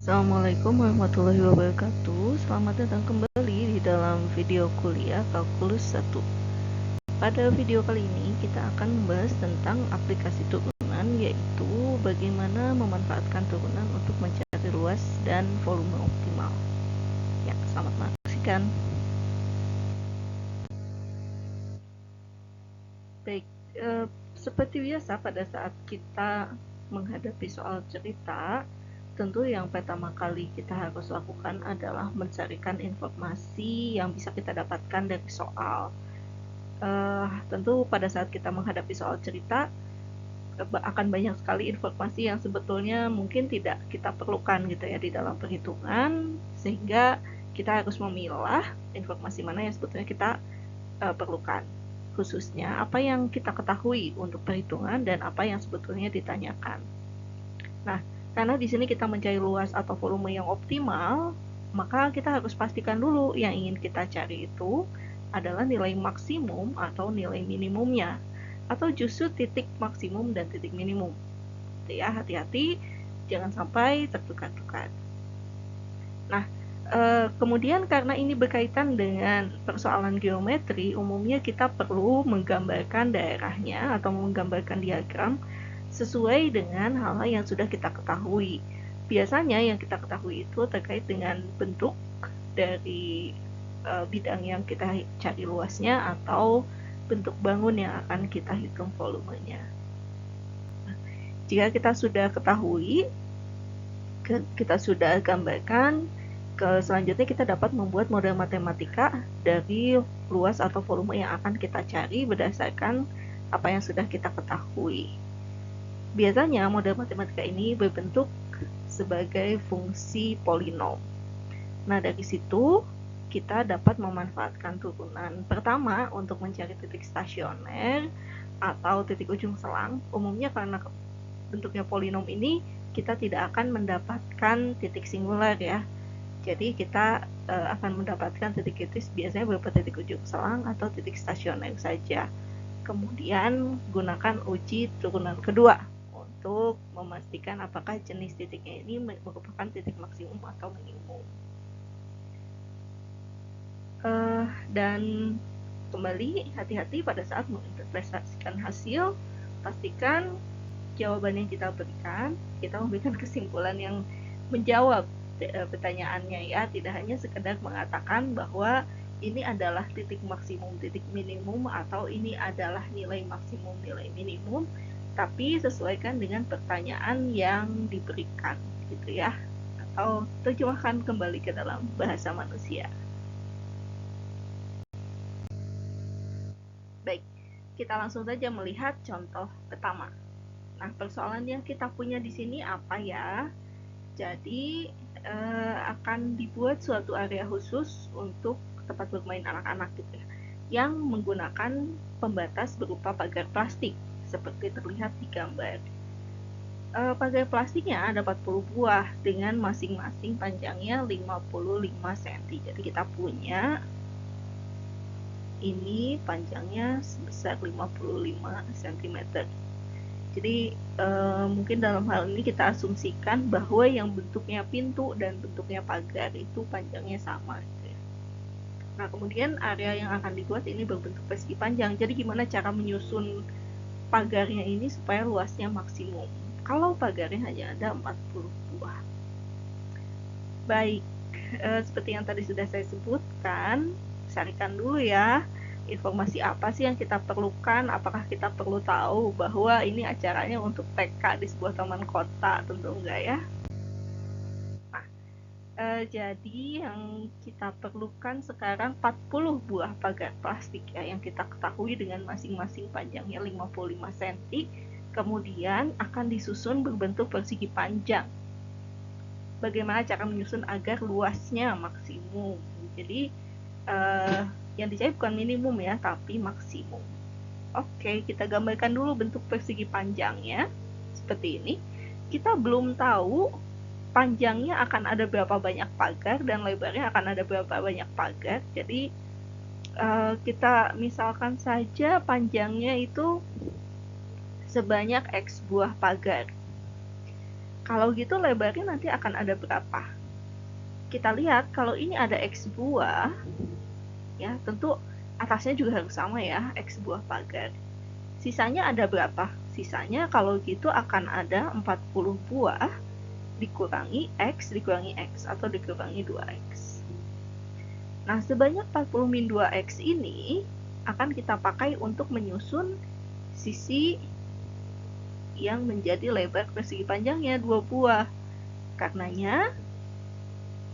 Assalamualaikum warahmatullahi wabarakatuh. Selamat datang kembali di dalam video kuliah Kalkulus 1. Pada video kali ini kita akan membahas tentang aplikasi turunan, yaitu bagaimana memanfaatkan turunan untuk mencari luas dan volume optimal. Ya, selamat menyaksikan. Baik, seperti biasa pada saat kita menghadapi soal cerita, tentu yang pertama kali kita harus lakukan adalah mencarikan informasi yang bisa kita dapatkan dari soal. Tentu pada saat kita menghadapi soal cerita, akan banyak sekali informasi yang sebetulnya mungkin tidak kita perlukan gitu ya di dalam perhitungan, sehingga kita harus memilah informasi mana yang sebetulnya kita perlukan. Khususnya apa yang kita ketahui untuk perhitungan dan apa yang sebetulnya ditanyakan. Nah, karena di sini kita mencari luas atau volume yang optimal, maka kita harus pastikan dulu yang ingin kita cari itu adalah nilai maksimum atau nilai minimumnya, atau justru titik maksimum dan titik minimum. Ya, hati-hati jangan sampai tertukar-tukar. Nah, kemudian karena ini berkaitan dengan persoalan geometri, umumnya kita perlu menggambarkan daerahnya atau menggambarkan diagram sesuai dengan hal-hal yang sudah kita ketahui. Biasanya yang kita ketahui itu terkait dengan bentuk dari bidang yang kita cari luasnya atau bentuk bangun yang akan kita hitung volumenya. Jika kita sudah ketahui, kita sudah gambarkan, selanjutnya kita dapat membuat model matematika dari luas atau volume yang akan kita cari berdasarkan apa yang sudah kita ketahui. Biasanya model matematika ini berbentuk sebagai fungsi polinom. Nah, dari situ kita dapat memanfaatkan turunan pertama untuk mencari titik stasioner atau titik ujung selang. Umumnya karena bentuknya polinom ini, kita tidak akan mendapatkan titik singular ya. Jadi kita akan mendapatkan titik kritis biasanya berupa titik ujung selang atau titik stasioner saja. Kemudian gunakan uji turunan kedua untuk memastikan apakah jenis titiknya ini merupakan titik maksimum atau minimum. Dan kembali hati-hati pada saat menginterpretasikan hasil, pastikan jawaban yang kita berikan, kita memberikan kesimpulan yang menjawab pertanyaannya ya, tidak hanya sekedar mengatakan bahwa ini adalah titik maksimum, titik minimum, atau ini adalah nilai maksimum, nilai minimum, tapi sesuaikan dengan pertanyaan yang diberikan gitu ya, atau terjemahkan kembali ke dalam bahasa manusia. Baik, kita langsung saja melihat contoh pertama. Nah, persoalan yang kita punya di sini apa ya? Jadi akan dibuat suatu area khusus untuk tempat bermain anak-anak gitu ya, yang menggunakan pembatas berupa pagar plastik seperti terlihat di gambar. Pagar plastiknya ada 40 buah dengan masing-masing panjangnya 55 cm. Jadi kita punya ini panjangnya sebesar 55 cm. Jadi mungkin dalam hal ini kita asumsikan bahwa yang bentuknya pintu dan bentuknya pagar itu panjangnya sama gitu ya. Nah, kemudian area yang akan dibuat ini berbentuk persegi panjang. Jadi gimana cara menyusun pagarnya ini supaya luasnya maksimum? Kalau pagarnya hanya ada 40 buah. Baik, seperti yang tadi sudah saya sebutkan, carikan dulu ya informasi apa sih yang kita perlukan. Apakah kita perlu tahu bahwa ini acaranya untuk TK di sebuah taman kota? Tentu enggak ya. Nah, jadi yang kita perlukan sekarang 40 buah pagar plastik ya, yang kita ketahui dengan masing-masing panjangnya 55 cm, kemudian akan disusun berbentuk persegi panjang. Bagaimana cara menyusun agar luasnya maksimum? Jadi yang dicari bukan minimum ya, tapi maksimum. Oke, kita gambarkan dulu bentuk persegi panjangnya seperti ini. Kita belum tahu panjangnya akan ada berapa banyak pagar dan lebarnya akan ada berapa banyak pagar. Jadi kita misalkan saja panjangnya itu sebanyak X buah pagar. Kalau gitu lebarnya nanti akan ada berapa? Kita lihat kalau ini ada X buah, ya tentu atasnya juga harus sama ya, X buah pagar. Sisanya ada berapa? Sisanya kalau gitu akan ada 40 buah dikurangi X dikurangi X atau dikurangi 2X. Nah, sebanyak 40 min 2X ini akan kita pakai untuk menyusun sisi yang menjadi lebar persegi panjangnya 2 buah. Karenanya,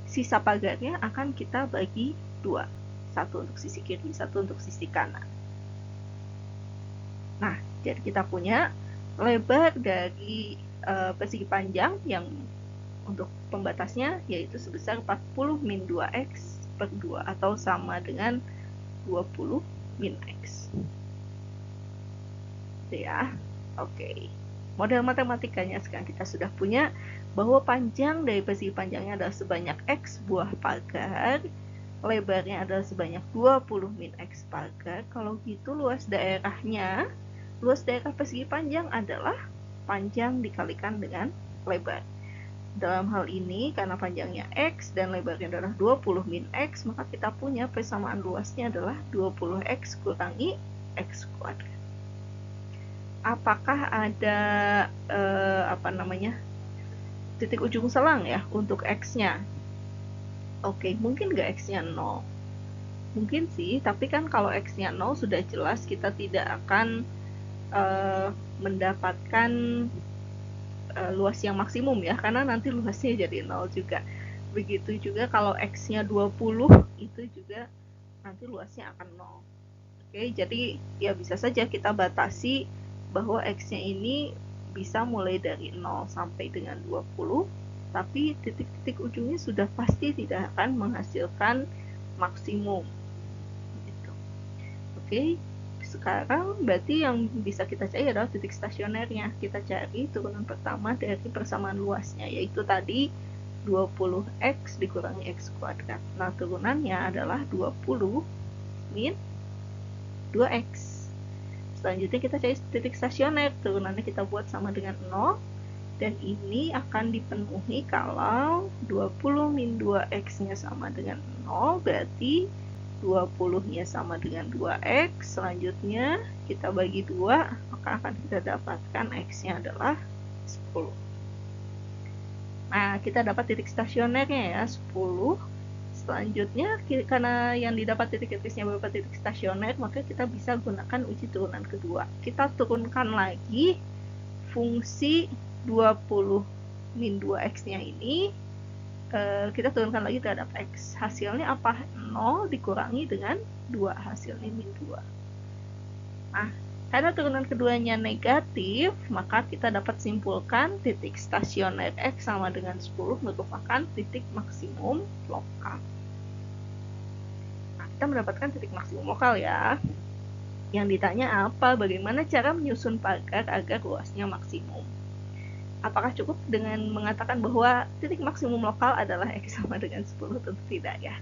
sisa pagarnya akan kita bagi 2. Satu untuk sisi kiri, satu untuk sisi kanan. Nah, jadi kita punya lebar dari persegi panjang yang untuk pembatasnya yaitu sebesar 40 min 2X per 2 atau sama dengan 20 min X. Gitu ya. Oke. Model matematikanya sekarang kita sudah punya bahwa panjang dari persegi panjangnya adalah sebanyak X buah pagar, lebarnya adalah sebanyak 20 min X pagar. Kalau gitu luas daerah persegi panjang adalah panjang dikalikan dengan lebar. Dalam hal ini, karena panjangnya X dan lebarnya adalah 20 min X, maka kita punya persamaan luasnya adalah 20X kurangi X kuadrat. Apakah ada titik ujung selang ya untuk X-nya? Oke, mungkin nggak X-nya 0. Mungkin sih, tapi kan kalau X-nya 0 sudah jelas kita tidak akan mendapatkan luas yang maksimum ya, karena nanti luasnya jadi 0 juga. Begitu juga kalau X-nya 20, itu juga nanti luasnya akan 0. Oke, jadi ya bisa saja kita batasi bahwa X-nya ini bisa mulai dari 0 sampai dengan 20, tapi titik-titik ujungnya sudah pasti tidak akan menghasilkan maksimum. Gitu. Oke, sekarang berarti yang bisa kita cari adalah titik stasionernya. Kita cari turunan pertama dari persamaan luasnya, yaitu tadi 20X dikurangi X kuadrat. Nah, turunannya adalah 20 min 2X. Selanjutnya kita cari titik stasioner, turunannya kita buat sama dengan 0, dan ini akan dipenuhi kalau 20 min 2X-nya sama dengan 0, berarti 20-nya sama dengan 2X. Selanjutnya kita bagi 2, maka akan kita dapatkan X-nya adalah 10. Nah, kita dapat titik stasionernya ya, 10. Selanjutnya, karena yang didapat titik-titiknya berupa titik stasioner, maka kita bisa gunakan uji turunan kedua. Kita turunkan lagi fungsi 20 min 2X-nya ini, kita turunkan lagi terhadap X. Hasilnya apa? 0 dikurangi dengan 2, hasilnya min 2. Nah, karena turunan keduanya negatif, maka kita dapat simpulkan titik stasioner X sama dengan 10 merupakan titik maksimum lokal. Nah, kita mendapatkan titik maksimum lokal ya. Yang ditanya apa? Bagaimana cara menyusun pagar agar luasnya maksimum? Apakah cukup dengan mengatakan bahwa titik maksimum lokal adalah X sama dengan 10? Tentu tidak ya.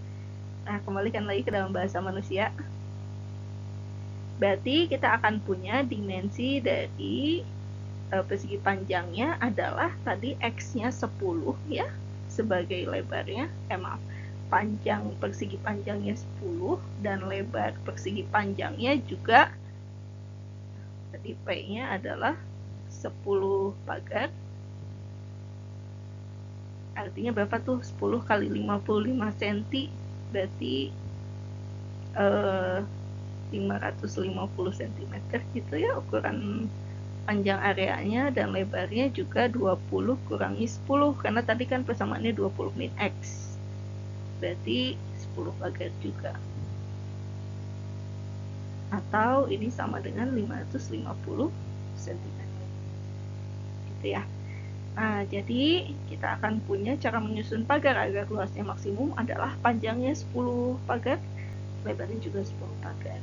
Nah, kembalikan lagi ke dalam bahasa manusia. Berarti kita akan punya dimensi dari persegi panjangnya adalah tadi X-nya 10 ya, sebagai lebarnya, panjang persegi panjangnya 10 dan lebar persegi panjangnya juga tadi P-nya adalah 10 pagar. Artinya berapa tuh? 10 kali 55 cm berarti 550 cm gitu ya ukuran panjang areanya, dan lebarnya juga 20 kurangi 10 karena tadi kan persamaannya 20 min X, berarti 10 pagar juga, atau ini sama dengan 550 cm gitu ya. Nah, jadi kita akan punya cara menyusun pagar agar luasnya maksimum adalah panjangnya 10 pagar, lebarnya juga 10 pagar.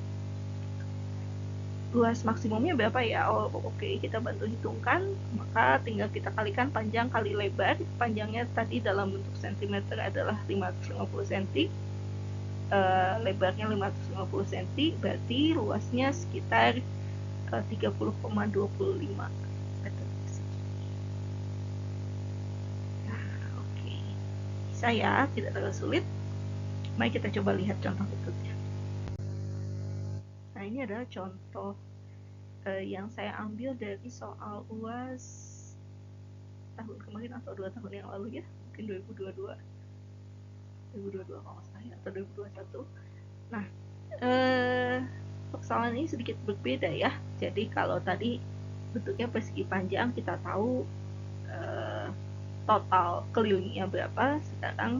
Luas maksimumnya berapa ya? Oke, kita bantu hitungkan. Maka tinggal kita kalikan panjang kali lebar. Panjangnya tadi dalam bentuk sentimeter adalah 550 cm, lebarnya 550 cm, berarti luasnya sekitar 30,25 meter persegi. Bisa ya, tidak terlalu sulit. Mari kita coba lihat contoh berikutnya. Nah, ini adalah contoh yang saya ambil dari soal UAS tahun kemarin atau 2 tahun yang lalu ya, mungkin 2022 kalau saya, atau 2021. Nah, persoalan ini sedikit berbeda ya. Jadi kalau tadi bentuknya persegi panjang, kita tahu total kelilingnya berapa. Sekarang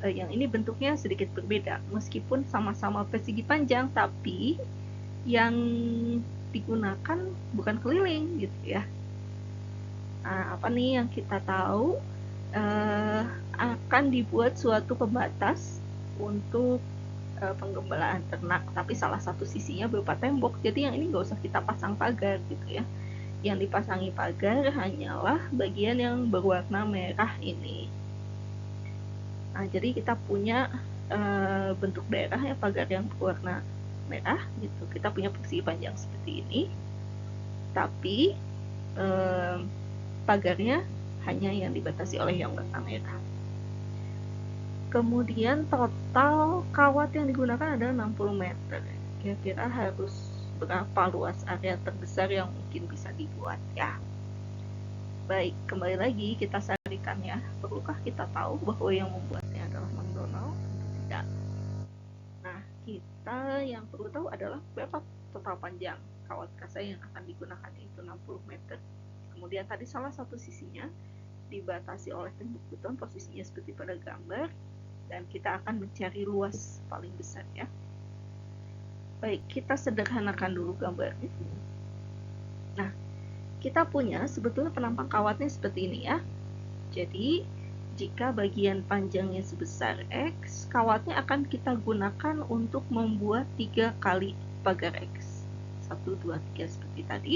yang ini bentuknya sedikit berbeda, meskipun sama-sama persegi panjang, tapi yang digunakan bukan keliling gitu ya. Nah, apa nih yang kita tahu? Akan dibuat suatu pembatas untuk penggembalaan ternak, tapi salah satu sisinya berupa tembok. Jadi yang ini nggak usah kita pasang pagar gitu ya. Yang dipasangi pagar hanyalah bagian yang berwarna merah ini. Nah, jadi kita punya bentuk daerah ya, pagar yang berwarna merah gitu. Kita punya persegi panjang seperti ini, tapi pagarnya hanya yang dibatasi oleh yang warna merah. Kemudian total kawat yang digunakan adalah 60 meter. Kira-kira harus berapa luas area terbesar yang mungkin bisa dibuat ya. Baik, kembali lagi kita sarikan ya. Perlukah kita tahu bahwa yang membuatnya adalah McDonald? Tidak. Nah, kita yang perlu tahu adalah berapa total panjang kawat kasa yang akan digunakan, yaitu 60 meter. Kemudian tadi salah satu sisinya dibatasi oleh tembok beton, posisinya seperti pada gambar, dan kita akan mencari luas paling besar ya. Baik, kita sederhanakan dulu gambarnya. Nah, kita punya sebetulnya penampang kawatnya seperti ini ya. Jadi, jika bagian panjangnya sebesar X, kawatnya akan kita gunakan untuk membuat 3 kali pagar X. 1, 2, 3 seperti tadi.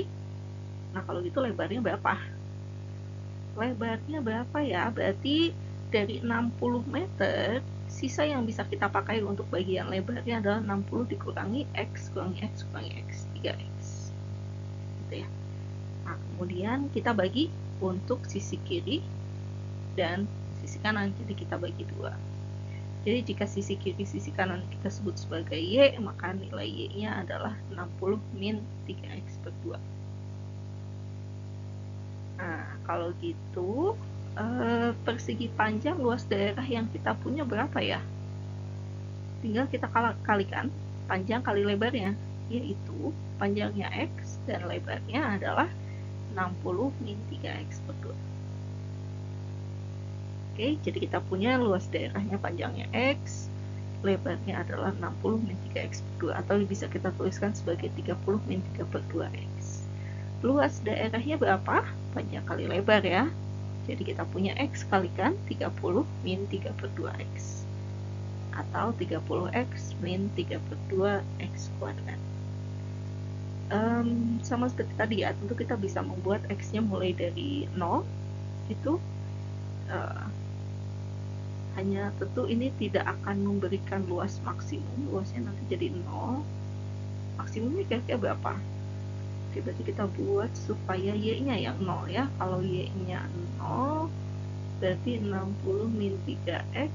Nah, kalau gitu lebarnya berapa? Lebarnya berapa ya? Berarti dari 60 meter, sisa yang bisa kita pakai untuk bagian lebarnya adalah 60 dikurangi X, kurangi X, kurangi X, 3X. Gitu ya. Nah, kemudian kita bagi untuk sisi kiri dan sisi kanan, jadi kita bagi 2. Jadi jika sisi kiri, sisi kanan kita sebut sebagai Y, maka nilai Y-nya adalah 60 min 3X per 2. Nah, kalau gitu persegi panjang luas daerah yang kita punya berapa ya? Tinggal kita kalikan panjang kali lebarnya, yaitu panjangnya X dan lebarnya adalah 60 min 3X per 2. Oke, jadi kita punya luas daerahnya panjangnya X, lebarnya adalah 60 min 3X per 2, atau bisa kita tuliskan sebagai 30 min 3 per 2X. Luas daerahnya berapa? Panjang kali lebar ya. Jadi kita punya X kalikan 30 min 3 per 2X, atau 30X min 3 per 2X kuadrat. Sama seperti tadi ya, tentu kita bisa membuat X-nya mulai dari 0 itu, hanya tentu ini tidak akan memberikan luas maksimum, luasnya nanti jadi 0. Maksimumnya kira-kira berapa? Oke, berarti kita buat supaya Y-nya yang 0 ya. Kalau Y-nya 0, berarti 60 min 3X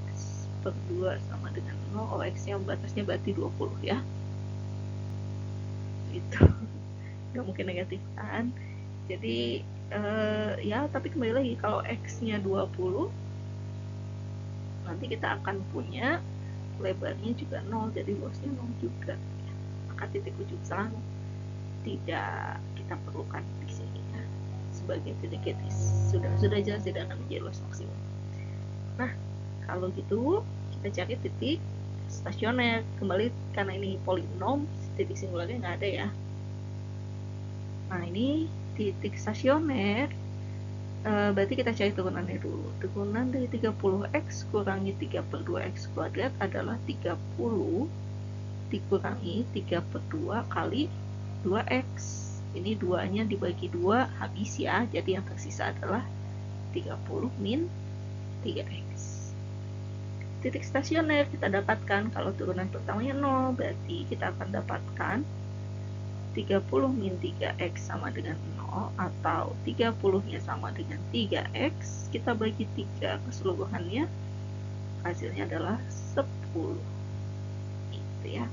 per 2 sama dengan 0. Oh, X-nya batasnya berarti 20 ya. Itu nggak mungkin negatif kan. Jadi ya, tapi kembali lagi, kalau X-nya 20, nanti kita akan punya lebarnya juga 0, jadi luasnya 0 juga. Maka titik ujung selang tidak kita perlukan di sini ya, sebagai titik kritis. Sudah jelas tidak akan menjadi luas maksimum. Nah, kalau gitu kita cari titik stasioner. Kembali, karena ini polinom, titik singularnya nggak ada ya. Nah, ini titik stasioner, berarti kita cari turunannya dulu. Turunan dari 30X kurangi 3 per 2X kuadrat adalah 30 dikurangi 3 per 2 kali 2X. Ini 2-nya dibagi 2 habis ya, jadi yang tersisa adalah 30 min 3X. Titik stasioner kita dapatkan, kalau turunan pertamanya 0, berarti kita akan dapatkan 30 min 3X sama dengan 0, atau 30-nya sama dengan 3X. Kita bagi 3 keseluruhannya, hasilnya adalah 10 gitu ya.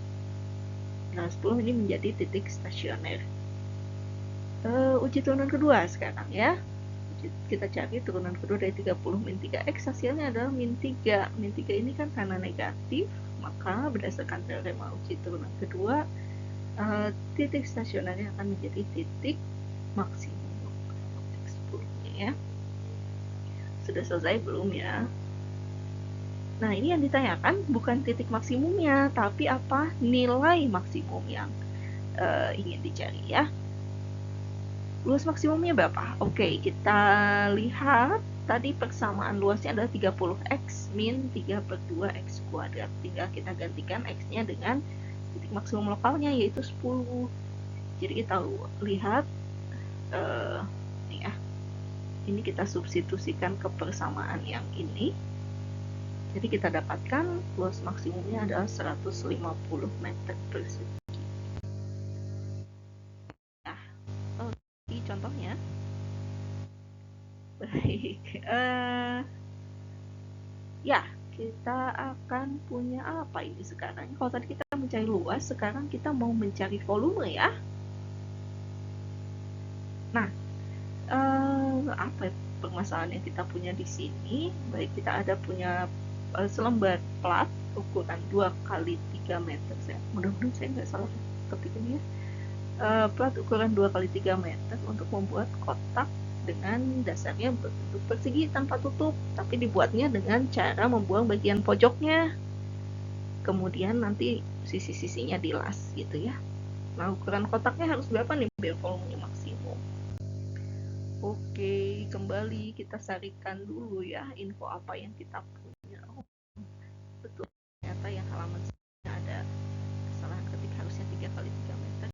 Nah 10 ini menjadi titik stasioner. Uji turunan kedua sekarang ya. Kita cari turunan kedua dari 30 min 3x, hasilnya adalah min 3. Min 3 ini kan karena negatif, maka berdasarkan teorema uji turunan kedua, titik stasionernya akan menjadi titik maksimum x10-nya ya. Sudah selesai belum ya? Nah, ini yang ditanyakan bukan titik maksimumnya, tapi apa? Nilai maksimum yang ingin dicari ya. Luas maksimumnya berapa? Oke, kita lihat tadi persamaan luasnya adalah 30x min 3 per 2x kuadrat. Tinggal kita gantikan x-nya dengan titik maksimum lokalnya yaitu 10. Jadi kita lihat nih ya. Ini kita substitusikan ke persamaan yang ini. Jadi kita dapatkan luas maksimumnya adalah 150 meter persegi. Nah, ini contohnya. Baik, ya kita akan punya apa ini sekarang? Kalau tadi kita mencari luas, sekarang kita mau mencari volume ya. Nah, apa permasalahan yang kita punya di sini? Baik, kita ada punya selembar plat ukuran 2 kali 3 meter. Mudah-mudahan saya nggak salah ketik ini ya. Plat ukuran 2 kali 3 meter untuk membuat kotak dengan dasarnya berbentuk persegi tanpa tutup, tapi dibuatnya dengan cara membuang bagian pojoknya. Kemudian nanti sisi-sisinya dilas gitu ya. Nah, ukuran kotaknya harus berapa nih biar volumenya maksimum? Oke, kembali kita sarikan dulu ya info apa yang kita punya. Oh, betul. Ternyata yang halaman ada kesalahan ketik, harusnya 3 kali 3 meter.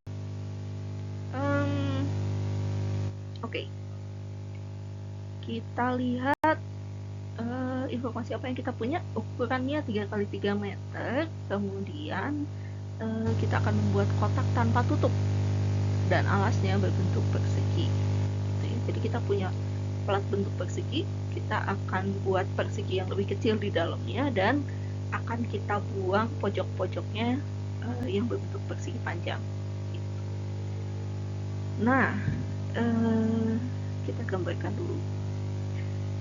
Oke. Kita lihat informasi apa yang kita punya. Ukurannya 3 kali 3 meter. Kemudian kita akan membuat kotak tanpa tutup dan alasnya berbentuk persegi. Jadi kita punya plat bentuk persegi, kita akan buat persegi yang lebih kecil di dalamnya dan akan kita buang pojok-pojoknya yang berbentuk persegi panjang. Nah, kita gambarkan dulu.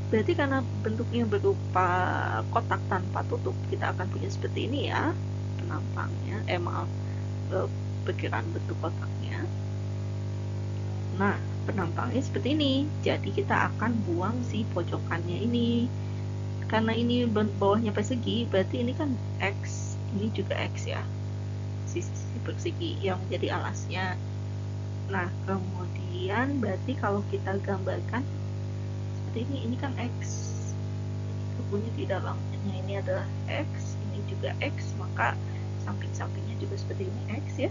Berarti karena bentuknya berupa kotak tanpa tutup, kita akan punya seperti ini ya penampangnya, perkiraan bentuk kotaknya. Nah, penampangnya seperti ini. Jadi kita akan buang si pojokannya ini. Karena ini bawahnya persegi, berarti ini kan X, ini juga X ya. Sisi persegi yang menjadi alasnya. Nah, kemudian berarti kalau kita gambarkan seperti ini kan X. Kubunya di dalamnya ini adalah X, ini juga X, maka samping-sampingnya juga seperti ini X ya.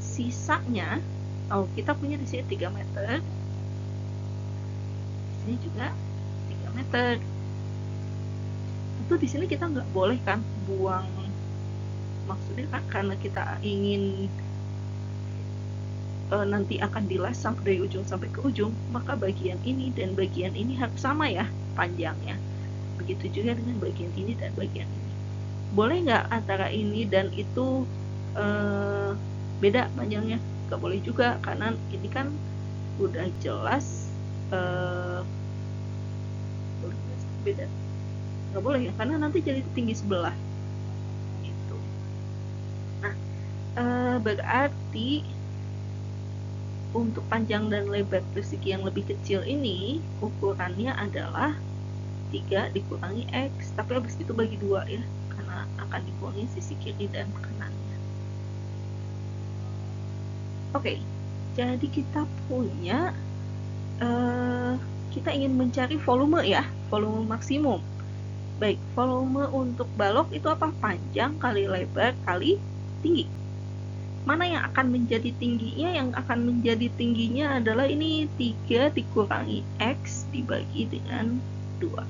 Sisanya kita punya di sini 3 meter. Di sini juga 3 meter. Itu di sini kita nggak boleh kan buang. Maksudnya kan karena kita ingin nanti akan dilas sampai dari ujung sampai ke ujung, maka bagian ini dan bagian ini harus sama ya panjangnya. Begitu juga dengan bagian ini dan bagian ini. Boleh nggak antara ini dan itu beda panjangnya? Nggak boleh juga, karena ini kan udah jelas beda. Nggak boleh ya, karena nanti jadi tinggi sebelah gitu. Nah, berarti untuk panjang dan lebar persegi yang lebih kecil ini ukurannya adalah 3 dikurangi X, tapi habis itu bagi 2 ya, karena akan dibuangnya sisi kiri dan kanannya. Oke, jadi kita punya kita ingin mencari volume ya, volume maksimum. Baik, volume untuk balok itu apa? Panjang kali lebar kali tinggi. Mana yang akan menjadi tingginya? Yang akan menjadi tingginya adalah ini 3 dikurangi X dibagi dengan 2.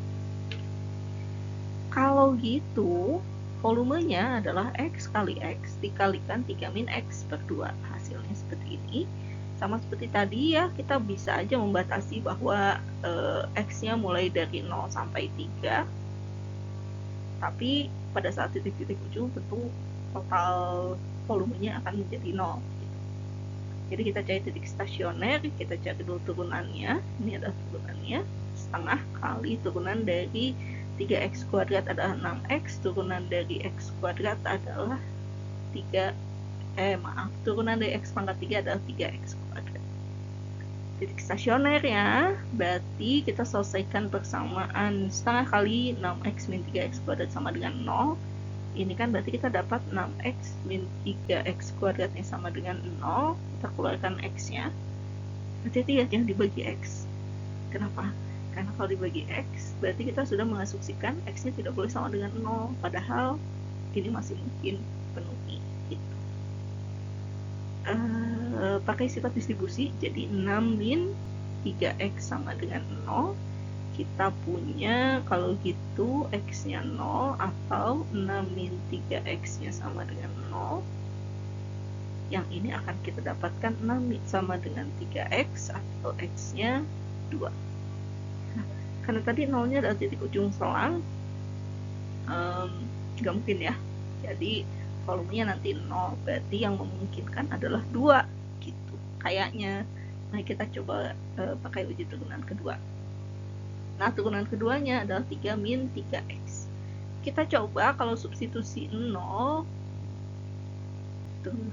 Kalau gitu, volumenya adalah X kali X dikalikan 3 min X per 2. Hasilnya seperti ini. Sama seperti tadi ya, kita bisa aja membatasi bahwa X-nya mulai dari 0 sampai 3. Tapi pada saat titik-titik ujung tentu total volumenya akan menjadi 0 gitu. Jadi kita cari titik stasioner, kita cari dulu turunannya. Ini adalah turunannya, setengah kali turunan dari 3x kuadrat adalah 6x, turunan dari x kuadrat adalah turunan dari x pangkat 3 adalah 3x kuadrat. Titik stasioner ya, berarti kita selesaikan persamaan setengah kali 6x min 3x kuadrat sama dengan 0. Ini kan berarti kita dapat 6x min 3x kuadratnya sama dengan 0. Kita keluarkan x-nya. Hati-hati ya, jangan dibagi x. Kenapa? Karena kalau dibagi x, berarti kita sudah mengasumsikan x-nya tidak boleh sama dengan 0. Padahal ini masih mungkin penuhi. Gitu. Pakai sifat distribusi, jadi 6 min 3x sama dengan 0. Kita punya kalau gitu x-nya 0 atau 6 min 3x-nya sama dengan 0. Yang ini akan kita dapatkan 6 sama dengan 3x atau x-nya 2. Nah, karena tadi 0-nya adalah titik ujung selang, nggak mungkin ya. Jadi volumenya nanti 0, berarti yang memungkinkan adalah 2 gitu kayaknya. Nah, kita coba pakai uji turunan kedua. Nah, turunan keduanya adalah 3 min 3x. Kita coba kalau substitusi 0, turunan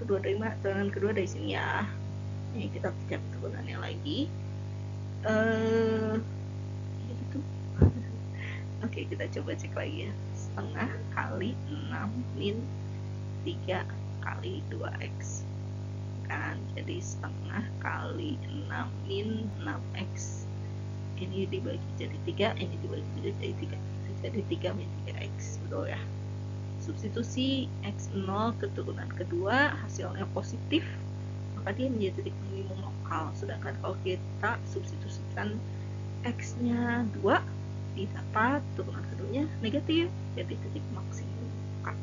kedua dari sini ya. Ini kita cek turunannya lagi. Gitu. Oke, kita coba cek lagi ya. Setengah kali 6 min 3 kali 2x. Kan, jadi setengah kali 6 min 6x. Ini dibagi jadi 3, ini dibagi jadi 3. Jadi 3 min 3x, betul ya. Substitusi x0 ke turunan kedua, hasilnya positif, maka dia menjadi titik minimum lokal. Sedangkan kalau kita substitusikan x-nya 2, didapat turunan keduanya negatif, jadi titik maksimum lokal.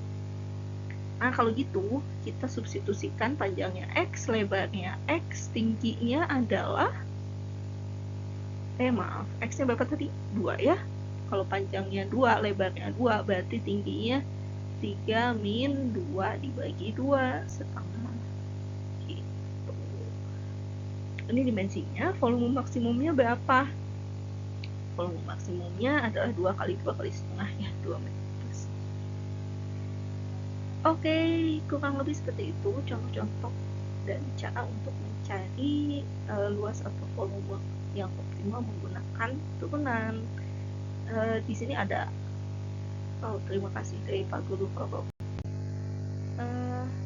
Nah, kalau gitu, kita substitusikan panjangnya x, lebarnya x, tingginya adalah x-nya berapa tadi? 2 ya. Kalau panjangnya 2, lebarnya 2, berarti tingginya 3 min 2 dibagi 2 setengah gitu. Ini dimensinya. Volume maksimumnya berapa? Volume maksimumnya adalah 2 kali 2 kali setengah ya, 2 meter. Oke, kurang lebih seperti itu contoh-contoh dan cara untuk mencari luas atau volume yang optimal menggunakan turunan. Di sini ada terima kasih dari Pak Guru Prof.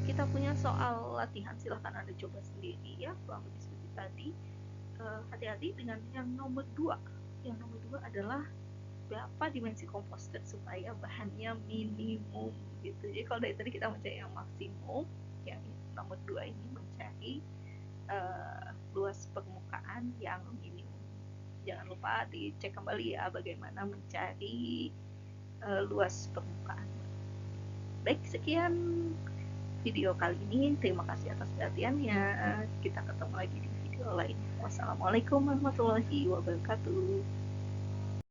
Kita punya soal latihan, silahkan Anda coba sendiri ya, kurang lebih seperti tadi. Hati-hati dengan yang nomor 2. Yang nomor 2 adalah berapa dimensi komposit supaya bahannya minimum gitu. Jadi kalau dari tadi kita mencari yang maksimum, yang nomor 2 ini mencari luas permukaan yang minimum. Jangan lupa dicek kembali ya bagaimana mencari luas permukaan. Baik, sekian video kali ini. Terima kasih atas perhatiannya. Kita ketemu lagi di video lain. Wassalamualaikum warahmatullahi wabarakatuh.